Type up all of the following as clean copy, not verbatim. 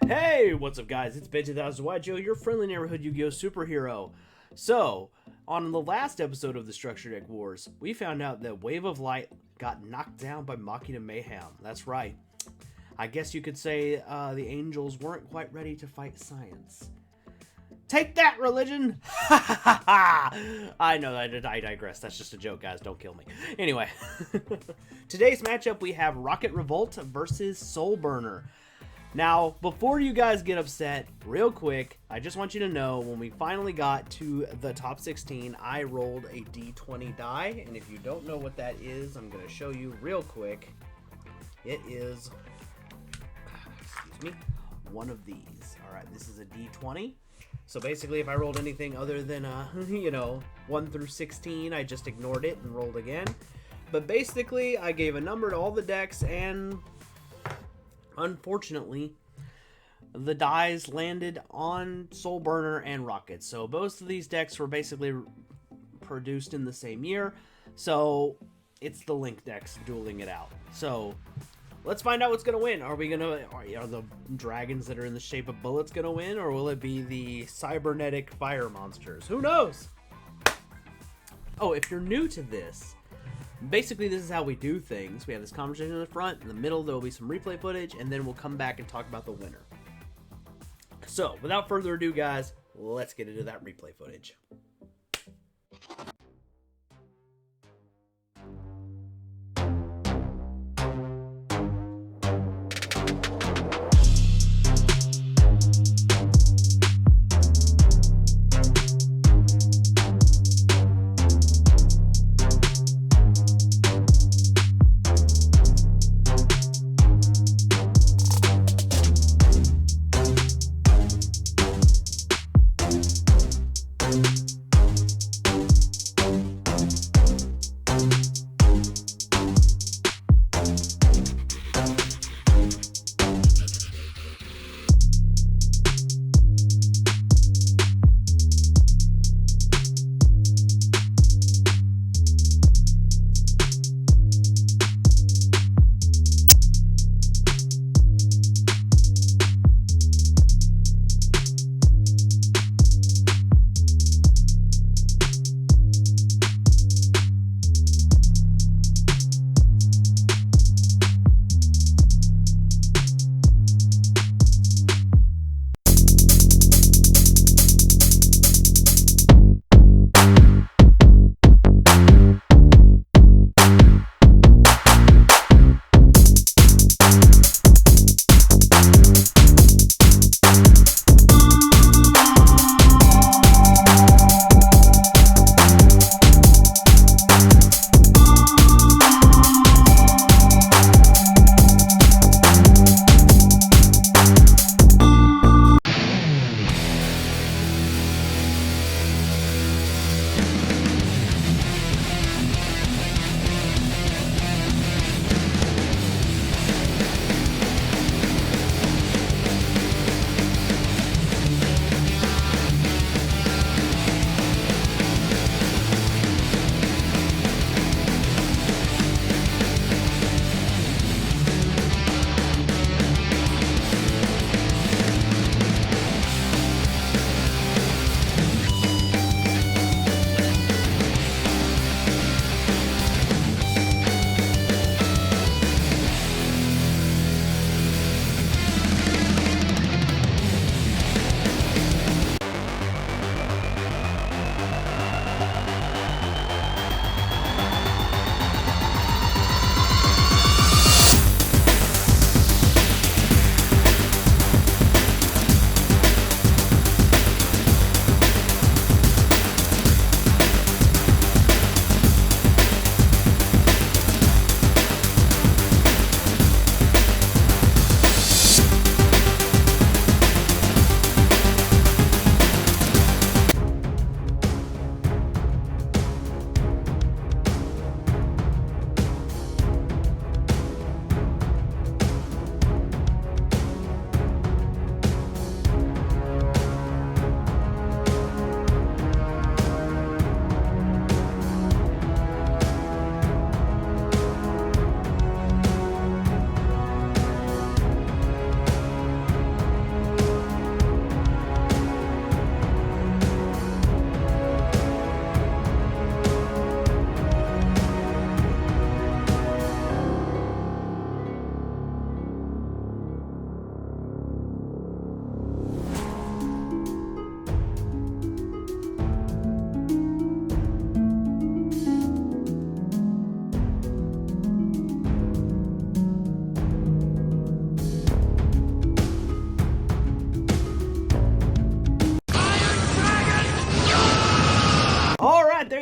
Hey, what's up guys? It's Ben2000 Joe, your friendly neighborhood Yu-Gi-Oh! Superhero. So, on the last episode of the Structure Deck Wars, we found out that Wave of Light got knocked down by Machina Mayhem. That's right. I guess you could say the angels weren't quite ready to fight science. Take that, religion! I know, I digress. That's just a joke, guys. Don't kill me. Anyway, today's matchup, we have Rokket Revolt versus Soul Burner. Now, before you guys get upset, real quick, I just want you to know, when we finally got to the top 16, I rolled a D20 die, and if you don't know what that is, I'm going to show you real quick. It is, excuse me, one of these. Alright, this is a D20. So basically, if I rolled anything other than, 1 through 16, I just ignored it and rolled again. But basically, I gave a number to all the decks, and unfortunately, the dies landed on Soul Burner and Rokket. So both of these decks were basically produced in the same year. So it's the Link decks dueling it out. So let's find out what's going to win. Are the dragons that are in the shape of bullets going to win? Or will it be the cybernetic fire monsters? Who knows? Oh, if you're new to this, basically this is how we do things. We have this conversation in the front. In the middle, there will be some replay footage. And then we'll come back and talk about the winner. So, without further ado, guys, let's get into that replay footage.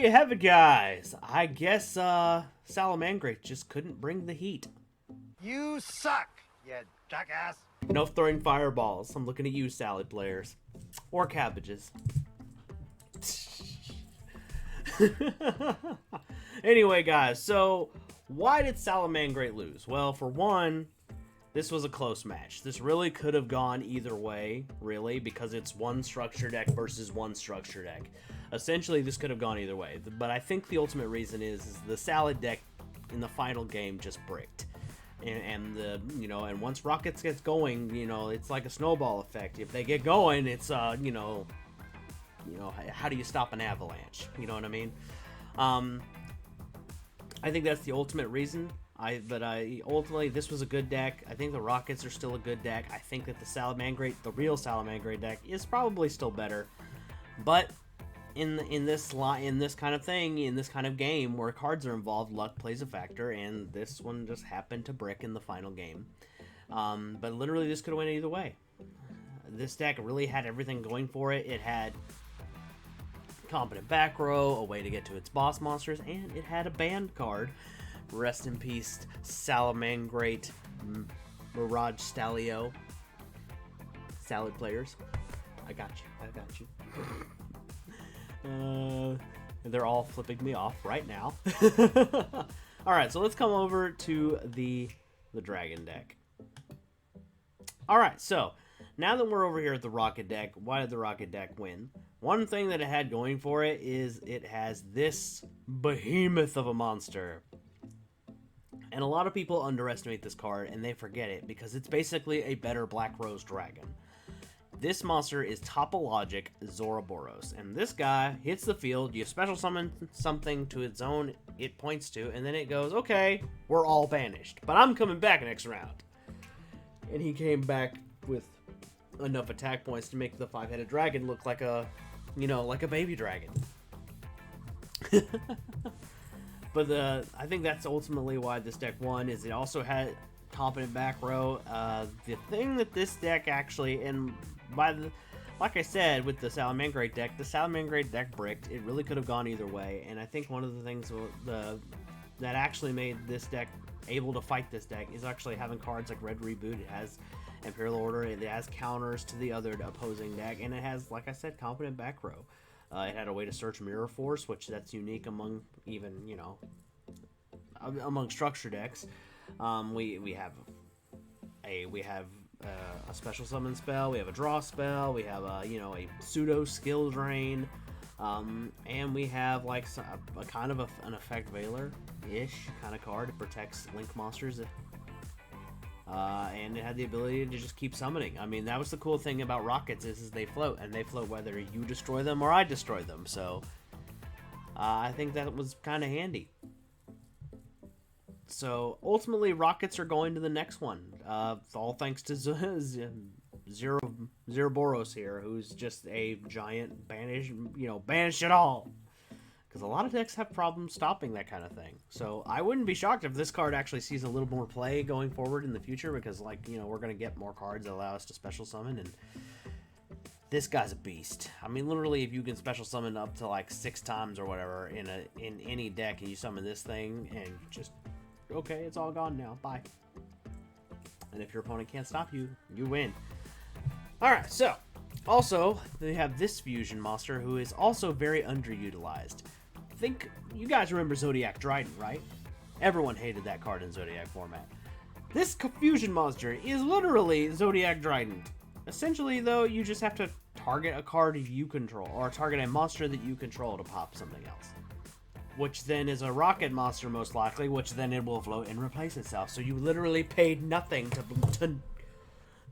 you have it, guys. I guess Salamangreat just couldn't bring the heat. You suck, you jackass. No throwing fireballs. I'm looking at you, salad players. Or cabbages. Anyway, guys, so why did Salamangreat lose? Well, for one, this was a close match. This really could have gone either way, really, because it's one structure deck versus one structure deck. Essentially, this could have gone either way. But I think the ultimate reason is the salad deck in the final game just bricked. And once Rockets gets going, it's like a snowball effect. If they get going, it's how do you stop an avalanche? You know what I mean? I think that's the ultimate reason. Ultimately, this was a good deck. I think the Rockets are still a good deck. I think that the real Salamangreat deck is probably still better. But in this kind of thing, in this kind of game where cards are involved, luck plays a factor, and this one just happened to brick in the final game. But literally, this could have went either way. This deck really had everything going for it. It had competent back row, a way to get to its boss monsters, and it had a banned card. Rest in peace, Salamangreat, Mirage Stalio. Salad players. I got you. They're all flipping me off right now. Alright, so let's come over to the dragon deck. Alright, so now that we're over here at the Rocket deck, why did the Rocket deck win? One thing that it had going for it is it has this behemoth of a monster. And a lot of people underestimate this card, and they forget it, because it's basically a better Black Rose Dragon. This monster is Topologic Zoroboros, and this guy hits the field, you special summon something to its own it points to, and then it goes, okay, we're all banished, but I'm coming back next round. And he came back with enough attack points to make the 5-headed dragon look like a baby dragon. But I think that's ultimately why this deck won, is it also had competent back row. The thing that this deck actually, like I said, with the Salamangreat deck bricked. It really could have gone either way, and I think one of the things that actually made this deck able to fight this deck is actually having cards like Red Reboot. It has Imperial Order, it has counters to the other opposing deck, and it has, like I said, competent back row. It had a way to search Mirror Force, which that's unique among even, among structure decks. We have a special summon spell, we have a draw spell, we have a pseudo skill drain, and we have like a kind of an effect Veiler-ish kind of card. It protects Link monsters. And it had the ability to just keep summoning. I mean, that was the cool thing about Rockets is they float, and they float whether you destroy them or I destroy them. So I think that was kind of handy. So ultimately, Rockets are going to the next one. All thanks to Zoroboros here, who's just a giant banish it all. Because a lot of decks have problems stopping that kind of thing. So I wouldn't be shocked if this card actually sees a little more play going forward in the future, because we're going to get more cards that allow us to special summon, and this guy's a beast. I mean, literally, if you can special summon up to like 6 times or whatever in any deck, and you summon this thing, and just, okay, it's all gone now, bye. And if your opponent can't stop you, you win. Alright, so also they have this fusion monster who is also very underutilized. Think you guys remember Zodiac Dryden, right? Everyone hated that card in Zodiac format. This fusion monster is literally Zodiac Dryden. Essentially, though, you just have to target a card you control, or target a monster that you control to pop something else. Which then is a rocket monster, most likely, which then it will float and replace itself. So you literally paid nothing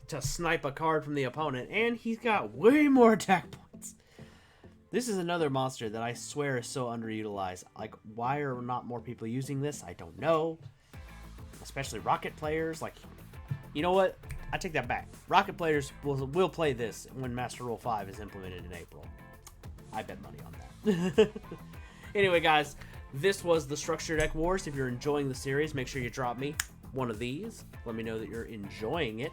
to snipe a card from the opponent, and he's got way more attack points. This is another monster that I swear is so underutilized. Like, why are not more people using this? I don't know. Especially Rocket players. Like, you know what? I take that back. Rocket players will play this when Master Rule 5 is implemented in April. I bet money on that. Anyway, guys, this was the Structure Deck Wars. If you're enjoying the series, make sure you drop me one of these. Let me know that you're enjoying it.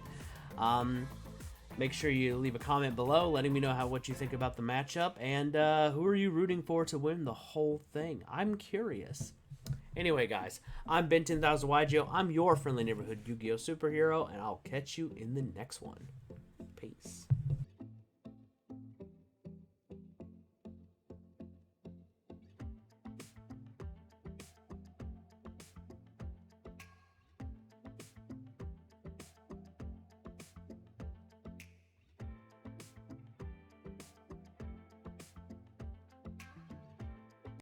Make sure you leave a comment below letting me know what you think about the matchup, and who are you rooting for to win the whole thing? I'm curious. Anyway, guys, I'm Ben 10,000 YGO. I'm your friendly neighborhood Yu-Gi-Oh! Superhero, and I'll catch you in the next one.